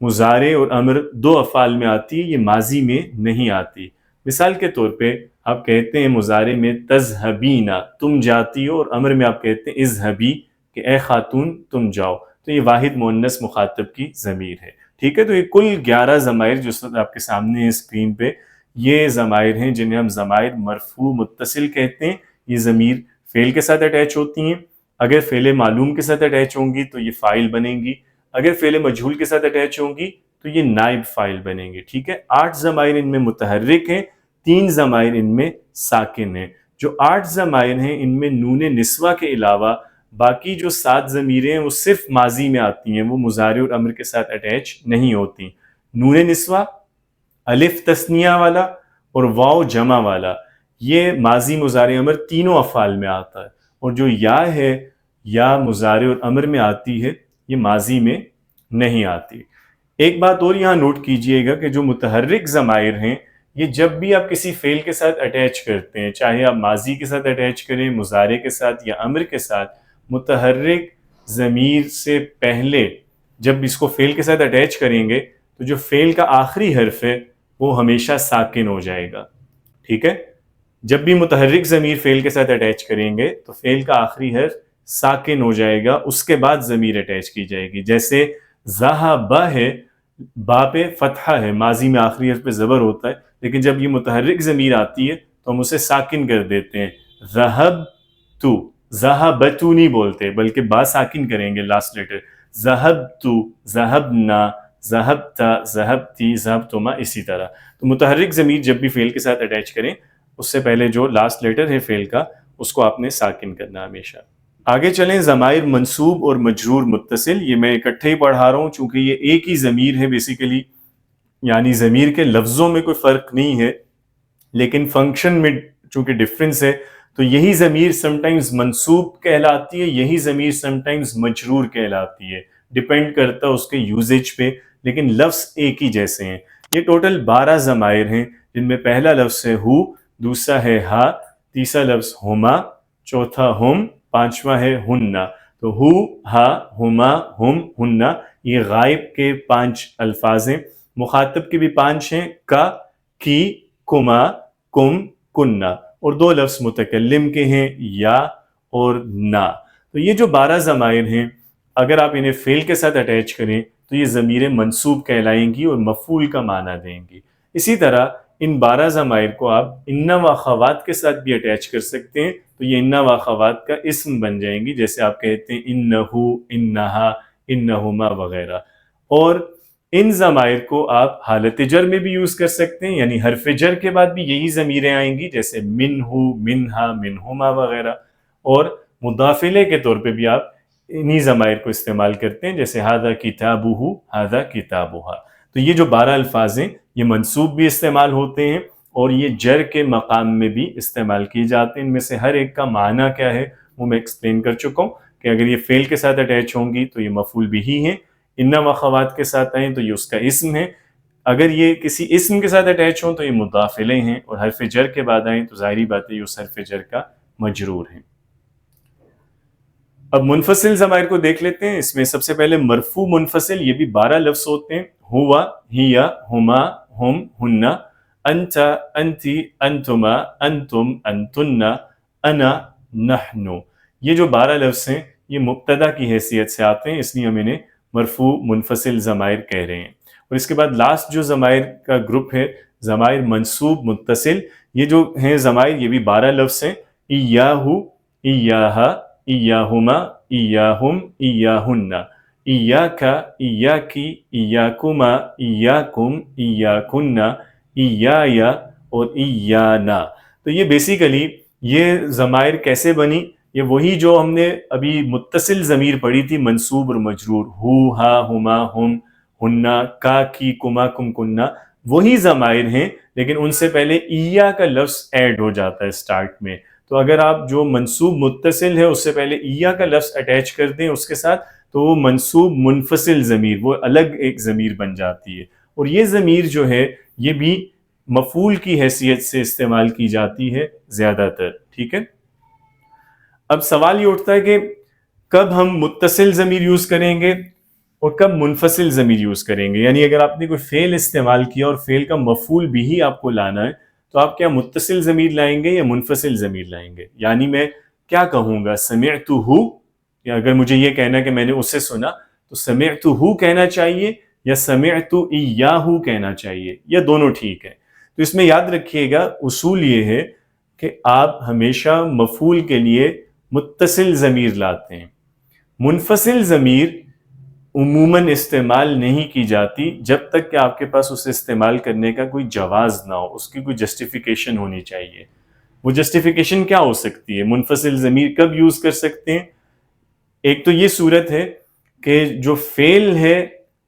مضارع اور امر 2 افعال میں آتی ہے، یہ ماضی میں نہیں آتی۔ مثال کے طور پہ آپ کہتے ہیں مضارع میں تذہبینا، تم جاتی ہو، اور امر میں آپ کہتے ہیں اذہبی، کہ اے خاتون تم جاؤ، تو یہ واحد مؤنث مخاطب کی ضمیر ہے، ٹھیک ہے۔ تو یہ کل 11 ضمائر جو آپ کے سامنے ہیں اسکرین پہ، یہ ضمائر ہیں جنہیں ہم ضمائر مرفوع متصل کہتے ہیں۔ یہ ضمیر فعل کے ساتھ اٹیچ ہوتی ہیں، اگر فعل معلوم کے ساتھ اٹیچ ہوں گی تو یہ فاعل بنیں گی، اگر فعل مجہول کے ساتھ اٹیچ ہوں گی تو یہ نائب فاعل بنیں گے، ٹھیک ہے۔ 8 ضمائر ان میں متحرک ہیں، 3 ضمائر ان میں ساکن ہیں۔ جو 8 ضمائر ہیں ان میں نون نسوہ کے علاوہ باقی جو 7 ضمیریں ہیں وہ صرف ماضی میں آتی ہیں، وہ مضارع اور امر کے ساتھ اٹیچ نہیں ہوتی۔ نون نسوہ، الف تثنیہ والا اور واو جمع والا، یہ ماضی، مضارع، امر تینوں افعال میں آتا ہے، اور جو یا ہے یا مضارع اور امر میں آتی ہے یہ ماضی میں نہیں آتی۔ ایک بات اور یہاں نوٹ کیجئے گا کہ جو متحرک ضمائر ہیں یہ جب بھی آپ کسی فعل کے ساتھ اٹیچ کرتے ہیں، چاہے آپ ماضی کے ساتھ اٹیچ کریں، مضارع کے ساتھ یا امر کے ساتھ، متحرک ضمیر سے پہلے جب اس کو فعل کے ساتھ اٹیچ کریں گے تو جو فعل کا آخری حرف ہے وہ ہمیشہ ساکن ہو جائے گا، ٹھیک ہے۔ جب بھی متحرک ضمیر فعل کے ساتھ اٹیچ کریں گے تو فعل کا آخری حرف ساکن ہو جائے گا، اس کے بعد ضمیر اٹیچ کی جائے گی. جیسے ذہب ہے، با پہ فتحہ ہے، ماضی میں آخری حرف پہ زبر ہوتا ہے، لیکن جب یہ متحرک ضمیر آتی ہے تو ہم اسے ساکن کر دیتے ہیں. ذہبتو، ذہبتو نہیں بولتے بلکہ با ساکن کریں گے لاسٹ لیٹر. ذہبتو، ذہبنا، ذہبتا، ذہبتی، ذہبتما، اسی طرح. تو متحرک ضمیر جب بھی فعل کے ساتھ اٹیچ کریں اس سے پہلے جو لاسٹ لیٹر ہے فعل کا اس کو آپ نے ساکن کرنا ہمیشہ. آگے چلیں، ضمائر منصوب اور مجرور متصل. یہ میں اکٹھے ہی پڑھا رہا ہوں چونکہ یہ ایک ہی ضمیر ہے بیسیکلی، یعنی ضمیر کے لفظوں میں کوئی فرق نہیں ہے لیکن فنکشن میں چونکہ ڈفرنس ہے تو یہی ضمیر سم ٹائمز منصوب کہلاتی ہے، یہی ضمیر سم ٹائمز مجرور کہلاتی ہے، ڈیپینڈ کرتا ہے اس کے یوزیج پہ، لیکن لفظ ایک ہی جیسے ہیں. یہ ٹوٹل 12 ضمائر ہیں جن میں پہلا لفظ ہے ہو، دوسرا ہے ہا، تیسرا لفظ ہما، چوتھا ہم، پانچواں ہے ہننا. تو ہو، ہا، ہما، ہم، ہننا یہ غائب کے 5 الفاظ ہیں. مخاطب کے بھی 5 ہیں، کا، کی، کما، کم، کننا، اور 2 لفظ متکلم کے ہیں، یا اور نا. تو یہ جو 12 ضمائر ہیں اگر آپ انہیں فعل کے ساتھ اٹیچ کریں تو یہ ضمیریں منصوب کہلائیں گی اور مفعول کا معنی دیں گی. اسی طرح ان 12 ضمائر کو آپ انا و اخوات کے ساتھ بھی اٹیچ کر سکتے ہیں تو یہ انا و اخوات کا اسم بن جائیں گی، جیسے آپ کہتے ہیں انہو، انہا، انہما وغیرہ. اور ان ضمائر کو آپ حالت جر میں بھی یوز کر سکتے ہیں، یعنی حرف جر کے بعد بھی یہی ضمیریں آئیں گی، جیسے منہو، منہا، منہما وغیرہ. اور مضافلے کے طور پہ بھی آپ انہی ضمائر کو استعمال کرتے ہیں، جیسے ھذا کتابہ، ھذا کتابھا. تو یہ جو 12 الفاظ ہیں یہ منصوب بھی استعمال ہوتے ہیں اور یہ جر کے مقام میں بھی استعمال کیے جاتے ہیں. ان میں سے ہر ایک کا معنی کیا ہے وہ میں ایکسپلین کر چکا ہوں کہ اگر یہ فعل کے ساتھ اٹیچ ہوں گی تو یہ مفعول بھی ہیں، انا و اخوات کے ساتھ آئیں تو یہ اس کا اسم ہے، اگر یہ کسی اسم کے ساتھ اٹیچ ہوں تو یہ مضاف الیہ ہیں، اور حرف جر کے بعد آئیں تو ظاہری بات ہے یہ اس حرف جر کا مجرور ہے. اب منفصل ضمائر کو دیکھ لیتے ہیں. اس میں سب سے پہلے مرفوع منفصل، یہ بھی 12 لفظ ہوتے ہیں، ہوا، ہیا، ہما، ہم، ہننا، انت، انتی، انتما، انتم، انتن، انا، نحن. یہ جو 12 لفظ ہیں یہ مبتدا کی حیثیت سے آتے ہیں، اس لیے ہم انہیں مرفوع منفصل ضمائر کہہ رہے ہیں. اور اس کے بعد لاسٹ جو ضمائر کا گروپ ہے ضمائر منصوب متصل، یہ جو ہیں ضمائر یہ بھی 12 لفظ ہیں، ایاہو، ایاہا، ایاہما، ایاہم، ایاہن، ایاکا، ایاکی، ایاکما، ایاکم، ایاکن، ایایا اور ایانا. تو یہ بیسیکلی یہ ضمائر کیسے بنی، یہ وہی جو ہم نے ابھی متصل ضمیر پڑھی تھی منصوب اور مجرور، ہو، ہا، ہما، ہم، ہننا، کا، کی، کما، کم، کننا، وہی ضمائر ہیں لیکن ان سے پہلے ایا کا لفظ ایڈ ہو جاتا ہے سٹارٹ میں. تو اگر آپ جو منصوب متصل ہے اس سے پہلے ایا کا لفظ اٹیچ کر دیں اس کے ساتھ تو وہ منصوب منفصل ضمیر، وہ الگ ایک ضمیر بن جاتی ہے. اور یہ ضمیر جو ہے یہ بھی مفعول کی حیثیت سے استعمال کی جاتی ہے زیادہ تر. ٹھیک ہے، اب سوال یہ اٹھتا ہے کہ کب ہم متصل ضمیر یوز کریں گے اور کب منفصل ضمیر یوز کریں گے. یعنی اگر آپ نے کوئی فعل استعمال کیا اور فعل کا مفعول بھی ہی آپ کو لانا ہے تو آپ کیا متصل ضمیر لائیں گے یا منفصل ضمیر لائیں گے. یعنی میں کیا کہوں گا، سمعتہ، یا اگر مجھے یہ کہنا کہ میں نے اسے سنا تو سمعتہ کہنا چاہیے یا سمعت ایاہ کہنا چاہیے، یا دونوں ٹھیک ہے. تو اس میں یاد رکھیے گا اصول یہ ہے کہ آپ ہمیشہ مفعول کے لیے متصل ضمیر لاتے ہیں. منفصل ضمیر عموماً استعمال نہیں کی جاتی جب تک کہ آپ کے پاس اسے استعمال کرنے کا کوئی جواز نہ ہو، اس کی کوئی جسٹیفیکیشن ہونی چاہیے. وہ جسٹیفیکیشن کیا ہو سکتی ہے، منفصل ضمیر کب یوز کر سکتے ہیں؟ ایک تو یہ صورت ہے کہ جو فعل ہے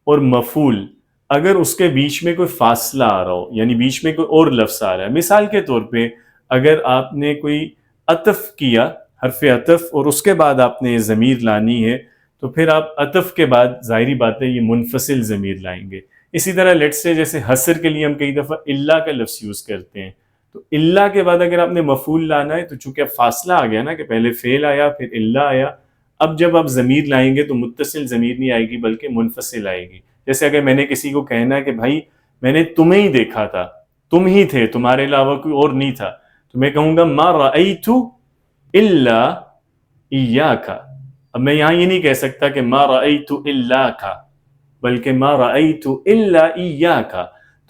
اور مفعول اگر اس کے بیچ میں کوئی فاصلہ آ رہا ہو، یعنی بیچ میں کوئی اور لفظ آ رہا ہے. مثال کے طور پہ اگر آپ نے کوئی عطف کیا، حرف عطف، اور اس کے بعد آپ نے یہ ضمیر لانی ہے تو پھر آپ عطف کے بعد ظاہری بات ہے یہ منفصل ضمیر لائیں گے. اسی طرح لیٹس سے جیسے حصر کے لیے ہم کئی دفعہ الا کا لفظ یوز کرتے ہیں، تو الا کے بعد اگر آپ نے مفعول لانا ہے تو چونکہ اب فاصلہ آ گیا نا کہ پہلے فعل آیا پھر الا آیا، اب جب آپ ضمیر لائیں گے تو متصل ضمیر نہیں آئے گی بلکہ منفصل آئے گی. جیسے اگر میں نے کسی کو کہنا ہے کہ بھائی میں نے تمہیں ہی دیکھا تھا، تم ہی تھے، تمہارے علاوہ کوئی اور نہیں تھا، تو میں کہوں گا ما رأیت الا ایاک. اب میں یہاں یہ نہیں کہہ سکتا کہ ما رأیت الاک، بلکہ ما رأیت الا ایاک.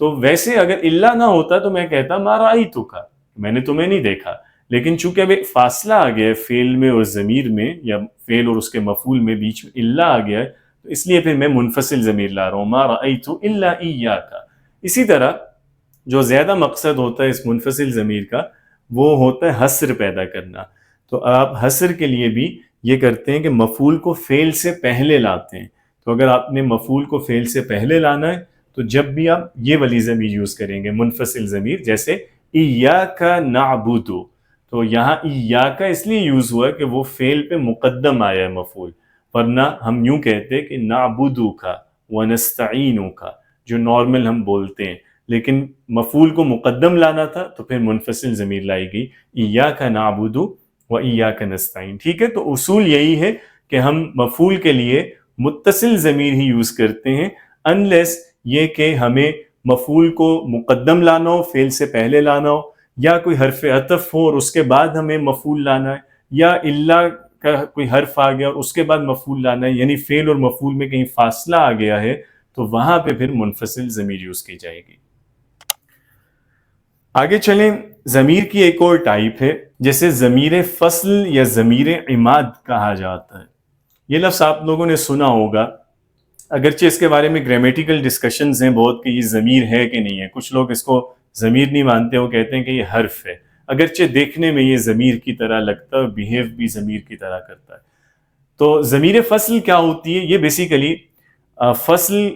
تو ویسے اگر الا نہ ہوتا تو میں کہتا ما رأیتک، میں نے تمہیں نہیں دیکھا. لیکن چونکہ اب ایک فاصلہ آ گیا ہے فعل میں اور ضمیر میں، یا فعل اور اس کے مفعول میں بیچ میں الا آ گیا ہے، تو اس لیے پھر میں منفصل ضمیر لا رہا ہوں، ما رأیت الا ایاک. اسی طرح جو زیادہ مقصد ہوتا ہے اس منفصل ضمیر کا، وہ ہوتا ہے حصر پیدا کرنا. تو آپ حصر کے لیے بھی یہ کرتے ہیں کہ مفعول کو فعل سے پہلے لاتے ہیں. تو اگر آپ نے مفعول کو فعل سے پہلے لانا ہے تو جب بھی آپ یہ والی ضمیر یوز کریں گے، منفصل ضمیر، جیسے ایاک نعبد، تو یہاں ایاک اس لیے یوز ہوا ہے کہ وہ فعل پہ مقدم آیا ہے مفعول، ورنہ ہم یوں کہتے کہ نعبدک ونستعینک جو نارمل ہم بولتے ہیں، لیکن مفعول کو مقدم لانا تھا تو پھر منفصل ضمیر لائی گئی، ایاک نعبد و ایاک نستعین. ٹھیک ہے، تو اصول یہی ہے کہ ہم مفعول کے لیے متصل ضمیر ہی یوز کرتے ہیں، انلیس یہ کہ ہمیں مفعول کو مقدم لانا ہو، فعل سے پہلے لانا ہو، یا کوئی حرف عطف ہو اور اس کے بعد ہمیں مفعول لانا ہے، یا الا کا کوئی حرف آ گیا اور اس کے بعد مفعول لانا ہے، یعنی فعل اور مفعول میں کہیں فاصلہ آ گیا ہے تو وہاں پہ پھر منفصل ضمیر یوز کی جائے گی. آگے چلیں، ضمیر کی ایک اور ٹائپ ہے جیسے ضمیر فصل یا ضمیر عماد کہا جاتا ہے. یہ لفظ آپ لوگوں نے سنا ہوگا، اگرچہ اس کے بارے میں گرامیٹیکل ڈسکشنز ہیں بہت کہ یہ ضمیر ہے کہ نہیں ہے. کچھ لوگ اس کو ضمیر نہیں مانتے، وہ کہتے ہیں کہ یہ حرف ہے، اگرچہ دیکھنے میں یہ ضمیر کی طرح لگتا ہے اور بیہیو بھی ضمیر کی طرح کرتا ہے. تو ضمیر فصل کیا ہوتی ہے؟ یہ بیسیکلی فصل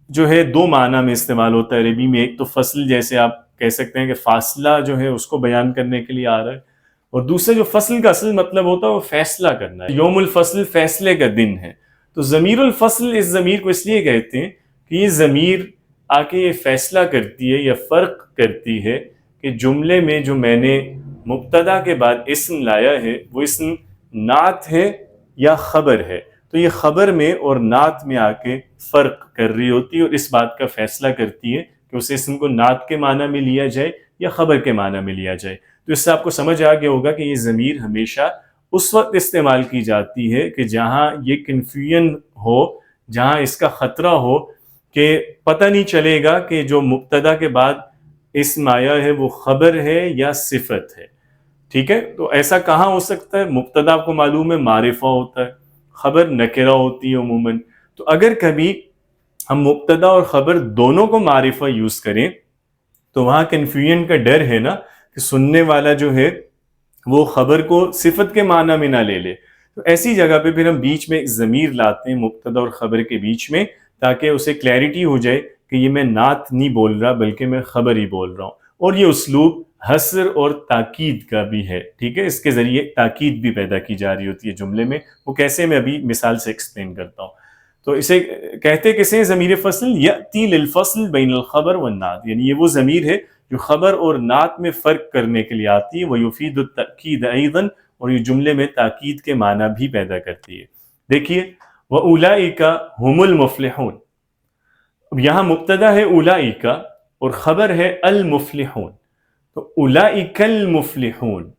جو ہے دو معنی میں استعمال ہوتا ہے عربی میں. ایک تو فصل جیسے آپ کہہ سکتے ہیں کہ فاصلہ جو ہے اس کو بیان کرنے کے لیے آ رہا ہے، اور دوسرا جو فصل کا اصل مطلب ہوتا ہے وہ فیصلہ کرنا ہے. یوم الفصل فیصلے کا دن ہے. تو ضمیر الفصل اس ضمیر کو اس لیے کہتے ہیں کہ یہ ضمیر آ کے یہ فیصلہ کرتی ہے یا فرق کرتی ہے کہ جملے میں جو میں نے مبتدا کے بعد اسم لایا ہے وہ اسم نعت ہے یا خبر ہے. تو یہ خبر میں اور نعت میں آ کے فرق کر رہی ہوتی ہے اور اس بات کا فیصلہ کرتی ہے کہ اس اسم کو نعت کے معنی میں لیا جائے یا خبر کے معنی میں لیا جائے. تو اس سے آپ کو سمجھ آ گیا ہوگا کہ یہ ضمیر ہمیشہ اس وقت استعمال کی جاتی ہے کہ جہاں یہ کنفیوژن ہو، جہاں اس کا خطرہ ہو کہ پتہ نہیں چلے گا کہ جو مبتدا کے بعد اسم آیا ہے وہ خبر ہے یا صفت ہے. ٹھیک ہے، تو ایسا کہاں ہو سکتا ہے؟ مبتدا آپ کو معلوم ہے معرفہ ہوتا ہے، خبر نکرہ ہوتی ہے عموماً. تو اگر کبھی ہم مبتدا اور خبر دونوں کو معرفہ یوز کریں تو وہاں کنفیوژن کا ڈر ہے نا کہ سننے والا جو ہے وہ خبر کو صفت کے معنی میں نہ لے لے. تو ایسی جگہ پہ پھر ہم بیچ میں ایک ضمیر لاتے ہیں مبتدا اور خبر کے بیچ میں، تاکہ اسے کلیئرٹی ہو جائے کہ یہ میں نعت نہیں بول رہا بلکہ میں خبر ہی بول رہا ہوں. اور یہ اسلوب حصر اور تاکید کا بھی ہے. ٹھیک ہے، اس کے ذریعے تاکید بھی پیدا کی جا رہی ہوتی ہے جملے میں. وہ کیسے، میں ابھی مثال سے ایکسپلین کرتا ہوں. تو اسے کہتے کسے ہیں؟ ضمیر فصل. یأتی للفصل بین الخبر والنعت، یعنی یہ وہ ضمیر ہے جو خبر اور نعت میں فرق کرنے کے لیے آتی ہے. ویفید التأکید ایضا، اور یہ جملے میں تاکید کے معنی بھی پیدا کرتی ہے. دیکھیے، وَأُولَئِكَ هُمُ الْمُفْلِحُونَ. اب یہاں مبتدا ہے اولئک اور خبر ہے المفلحون. تو اولئک المفلحون.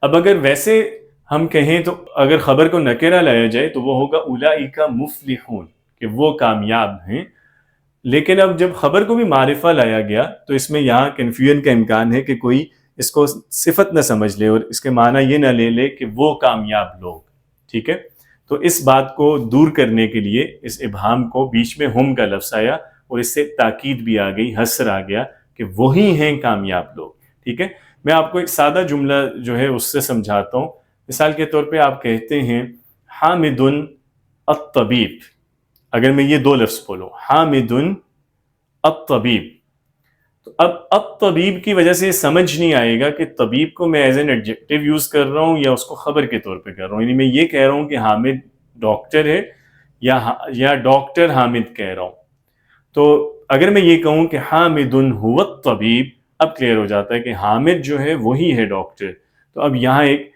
اب اگر ویسے ہم کہیں تو اگر خبر کو نکرہ لایا جائے تو وہ ہوگا اولئک مفلحون، کہ وہ کامیاب ہیں. لیکن اب جب خبر کو بھی معرفہ لایا گیا تو اس میں یہاں کنفیوژن کا امکان ہے کہ کوئی اس کو صفت نہ سمجھ لے اور اس کے معنی یہ نہ لے لے کہ وہ کامیاب لوگ. ٹھیک ہے، تو اس بات کو دور کرنے کے لیے اس ابہام کو بیچ میں ہم کا لفظ آیا اور اس سے تاکید بھی آ گئی، حصر آ گیا کہ وہی ہیں کامیاب لوگ. ٹھیک ہے، میں آپ کو ایک سادہ جملہ جو ہے اس سے سمجھاتا ہوں. مثال کے طور پہ آپ کہتے ہیں حامد الطبیب. اگر میں یہ دو لفظ بولوں حامد الطبیب، تو اب الطبیب کی وجہ سے یہ سمجھ نہیں آئے گا کہ طبیب کو میں ایز این ایڈجیکٹیو یوز کر رہا ہوں یا اس کو خبر کے طور پہ کر رہا ہوں. یعنی میں یہ کہہ رہا ہوں کہ حامد ڈاکٹر ہے یا ڈاکٹر حامد کہہ رہا ہوں. تو اگر میں یہ کہوں کہ حامد هو الطبیب، اب کلیئر ہو جاتا ہے کہ حامد جو ہے وہی ہے ڈاکٹر. تو اب یہاں ایک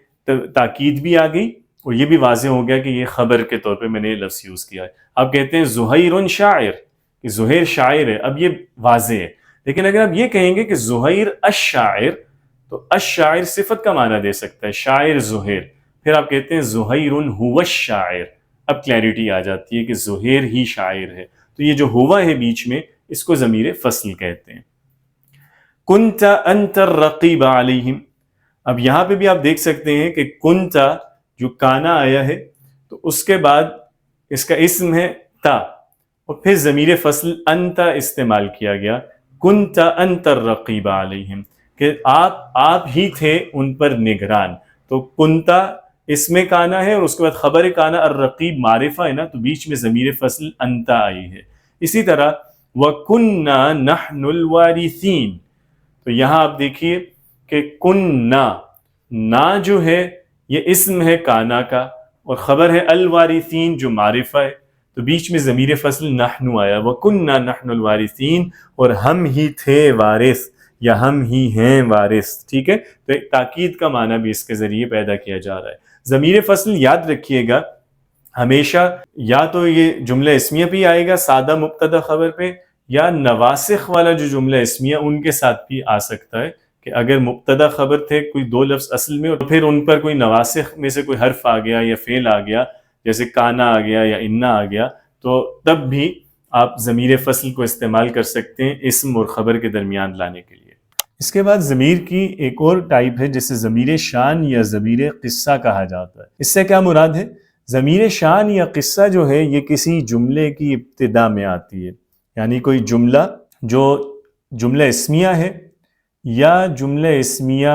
تاکید بھی آ گئی اور یہ بھی واضح ہو گیا کہ یہ خبر کے طور پہ میں نے یہ لفظ یوز کیا ہے. آپ کہتے ہیں زہیر شاعر، کہ زہیر شاعر ہے، اب یہ واضح ہے. لیکن اگر آپ یہ کہیں گے کہ زہیر الشاعر، تو الشاعر صفت کا معنی دے سکتا ہے، شاعر زہیر، پھر آپ کہتے ہیں زہیر هو الشاعر، اب کلیئرٹی آ جاتی ہے کہ زہیر ہی شاعر ہے، تو یہ جو ہوا ہے بیچ میں اس کو ضمیر فصل کہتے ہیں۔ کنت انت الرقیب علیہم، اب یہاں پہ بھی آپ دیکھ سکتے ہیں کہ کنت جو کانا آیا ہے تو اس کے بعد اس کا اسم ہے تا، اور پھر ضمیر فصل انت استعمال کیا گیا، کنت انت الرقیب علیہم، کہ آپ ہی تھے ان پر نگران، تو کنتا اسم کانا ہے اور اس کے بعد خبر کانا، الرقیب معرفہ ہے نا، تو بیچ میں ضمیر فصل انت آئی ہے۔ اسی طرح وَكُنَّا نَحْنُ الْوَارِثِينَ، تو یہاں آپ دیکھیے کہ کننا، نا جو ہے یہ اسم ہے کانا کا اور خبر ہے الوارثین جو معرفہ ہے، تو بیچ میں ضمیر فصل نحن آیا، وَكُنَّا نَحْنُ الْوَارِثِينَ، اور ہم ہی تھے وارث یا ہم ہی ہیں وارث، ٹھیک ہے، تو ایک تاکید کا معنی بھی اس کے ذریعے پیدا کیا جا رہا ہے۔ ضمیر فصل یاد رکھیے گا ہمیشہ یا تو یہ جملہ اسمیہ پہ آئے گا سادہ مبتدا خبر پہ، یا نواسخ والا جو جملہ اسمیہ ان کے ساتھ بھی آ سکتا ہے، کہ اگر مبتدا خبر تھے کوئی دو لفظ اصل میں اور پھر ان پر کوئی نواسخ میں سے کوئی حرف آ گیا یا فعل آ گیا، جیسے کانا آ گیا یا انا آ گیا، تو تب بھی آپ ضمیر فصل کو استعمال کر سکتے ہیں اسم اور خبر کے درمیان لانے کے لیے۔ اس کے بعد ضمیر کی ایک اور ٹائپ ہے جسے ضمیر شان یا ضمیر قصہ کہا جاتا ہے۔ اس سے کیا مراد ہے؟ ضمیر شان یا قصہ جو ہے یہ کسی جملے کی ابتدا میں آتی ہے، یعنی کوئی جملہ جو جملہ اسمیہ ہے یا جملہ اسمیہ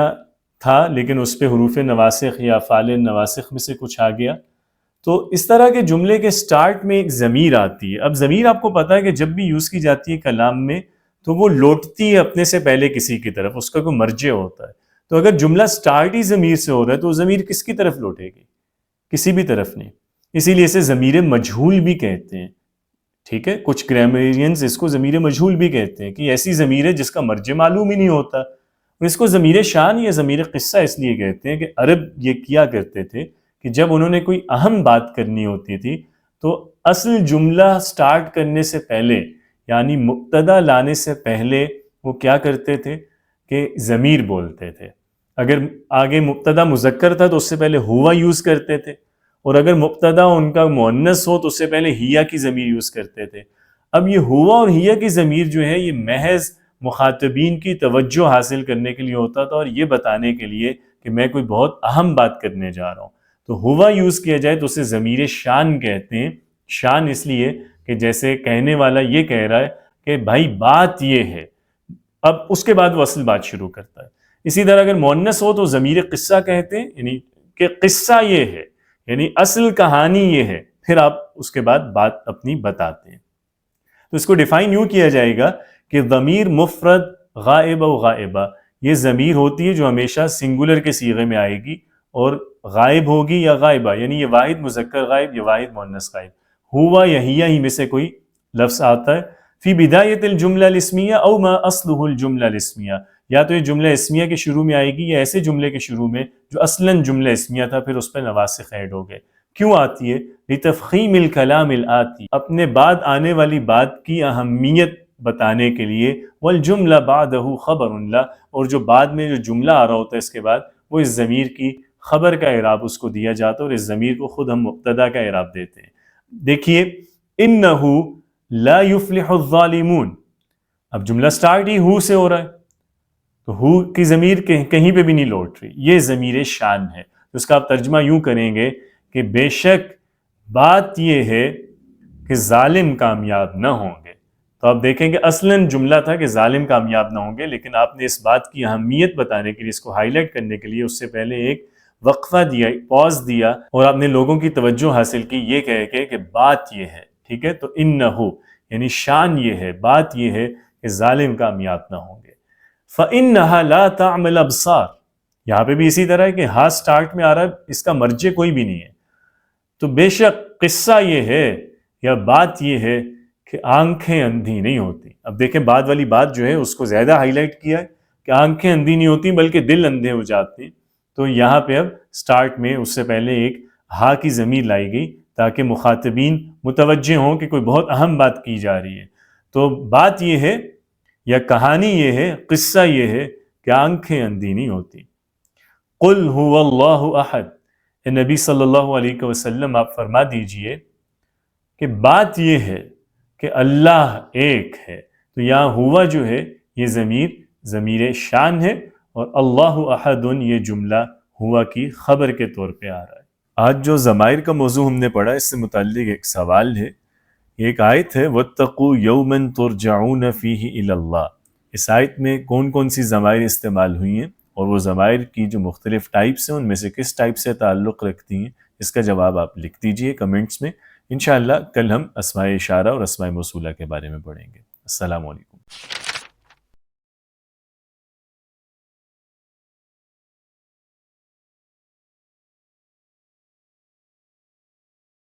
تھا لیکن اس پہ حروف نواسخ یا افعال نواسخ میں سے کچھ آ گیا، تو اس طرح کے جملے کے سٹارٹ میں ایک ضمیر آتی ہے۔ اب ضمیر آپ کو پتہ ہے کہ جب بھی یوز کی جاتی ہے کلام میں تو وہ لوٹتی ہے اپنے سے پہلے کسی کی طرف، اس کا کوئی مرجع ہوتا ہے، تو اگر جملہ سٹارٹ ہی ضمیر سے ہو رہا ہے تو وہ ضمیر کس کی طرف لوٹے گی؟ کسی بھی طرف نہیں، اسی لیے اسے ضمیر مجہول بھی کہتے ہیں، ٹھیک ہے، کچھ گرامرینز اس کو ضمیر مجہول بھی کہتے ہیں کہ ایسی ضمیر ہے جس کا مرجع معلوم ہی نہیں ہوتا، اور اس کو ضمیر شان یا ضمیر قصہ اس لیے کہتے ہیں کہ عرب یہ کیا کرتے تھے کہ جب انہوں نے کوئی اہم بات کرنی ہوتی تھی تو اصل جملہ سٹارٹ کرنے سے پہلے یعنی مبتدا لانے سے پہلے وہ کیا کرتے تھے کہ ضمیر بولتے تھے۔ اگر آگے مبتدا مذکر تھا تو اس سے پہلے ہوا یوز کرتے تھے، اور اگر مبتدا ان کا مؤنث ہو تو اس سے پہلے ہیا کی ضمیر یوز کرتے تھے۔ اب یہ ہوا اور ہیا کی ضمیر جو ہے یہ محض مخاطبین کی توجہ حاصل کرنے کے لیے ہوتا تھا، اور یہ بتانے کے لیے کہ میں کوئی بہت اہم بات کرنے جا رہا ہوں، تو ہوا یوز کیا جائے تو اسے ضمیر شان کہتے ہیں۔ شان اس لیے کہ جیسے کہنے والا یہ کہہ رہا ہے کہ بھائی بات یہ ہے، اب اس کے بعد وہ اصل بات شروع کرتا ہے۔ اسی طرح اگر مؤنث ہو تو ضمیر قصہ کہتے ہیں، یعنی کہ قصہ یہ ہے، یعنی اصل کہانی یہ ہے، پھر آپ اس کے بعد بات اپنی بتاتے ہیں۔ تو اس کو ڈیفائن یوں کیا جائے گا کہ ضمیر مفرد غائب و غائبہ، یہ ضمیر ہوتی ہے جو ہمیشہ سنگولر کے صیغے میں آئے گی اور غائب ہوگی یا غائبہ، یعنی یہ واحد مذکر غائب یا واحد مؤنث غائب، ہوا یا ہیا ہی میں سے کوئی لفظ آتا ہے۔ فی بدایت الجملہ الاسمیہ او ما اصلہ الجملہ الاسمیہ، یا تو یہ جملہ اسمیہ کے شروع میں آئے گی یا ایسے جملے کے شروع میں جو اصلاً جملہ اسمیہ تھا پھر اس پہ نواسخ ایڈ ہو گئے۔ کیوں آتی ہے؟ لتفخیم الکلام الآتی، اپنے بعد آنے والی بات کی اہمیت بتانے کے لیے، والجملہ بعدہ خبر لا، اور جو بعد میں جو جملہ آ رہا ہوتا ہے اس کے بعد وہ اس ضمیر کی خبر کا اعراب اس کو دیا جاتا ہے، اور اس ضمیر کو خود ہم مبتدا کا اعراب دیتے ہیں۔ دیکھیے انہ لا یفلح الظالمون، اب جملہ سٹارٹ ہی ہو سے ہو رہا ہے تو ہو کی ضمیر کہیں پہ بھی نہیں لوٹ رہی، یہ ضمیر شان ہے، تو اس کا آپ ترجمہ یوں کریں گے کہ بے شک بات یہ ہے کہ ظالم کامیاب نہ ہوں گے، تو آپ دیکھیں کہ اصلاً جملہ تھا کہ ظالم کامیاب نہ ہوں گے، لیکن آپ نے اس بات کی اہمیت بتانے کے لیے، اس کو ہائی لائٹ کرنے کے لیے اس سے پہلے ایک وقفہ دیا، پاز دیا، اور آپ نے لوگوں کی توجہ حاصل کی یہ کہہ کے کہ بات یہ ہے، ٹھیک ہے، تو انہو یعنی شان یہ ہے، بات یہ ہے کہ ظالم کامیاب نہ ہوں گے۔ فَإِنَّهَا لَا تَعْمَ الْأَبْصَارِ، یہاں پہ بھی اسی طرح ہے کہ ہاں سٹارٹ میں آ رہا ہے، اس کا مرجع کوئی بھی نہیں ہے، تو بے شک قصہ یہ ہے یا بات یہ ہے کہ آنکھیں اندھی نہیں ہوتی۔ اب دیکھیں بعد والی بات جو ہے اس کو زیادہ ہائی لائٹ کیا ہے کہ آنکھیں اندھی نہیں ہوتی بلکہ دل اندھے ہو جاتے ہیں، تو یہاں پہ اب سٹارٹ میں اس سے پہلے ایک ہا کی ضمیر لائی گئی تاکہ مخاطبین متوجہ ہوں کہ کوئی بہت اہم بات کی جا رہی ہے۔ تو بات یہ ہے یا کہانی یہ ہے، قصہ یہ ہے کہ آنکھیں اندھی نہیں ہوتی۔ قل هو اللہ احد، اے نبی صلی اللہ علیہ وسلم آپ فرما دیجئے کہ بات یہ ہے کہ اللہ ایک ہے۔ تو یہاں ہوا جو ہے یہ ضمیر شان ہے، اور اللہ احد یہ جملہ ہوا کی خبر کے طور پہ آ رہا ہے۔ آج جو ضمائر کا موضوع ہم نے پڑھا، اس سے متعلق ایک سوال ہے۔ ایک آیت ہے وَاتَّقُوا يَوْمًا تُرْجَعُونَ فِيهِ إِلَى اللَّهِ، اس آیت میں کون کون سی ضمائر استعمال ہوئی ہیں، اور وہ ضمائر کی جو مختلف ٹائپس ہیں ان میں سے کس ٹائپ سے تعلق رکھتی ہیں، اس کا جواب آپ لکھ دیجئے کمنٹس میں۔ انشاءاللہ کل ہم اسماء اشارہ اور اسماء موصولہ کے بارے میں پڑھیں گے۔ السلام علیکم۔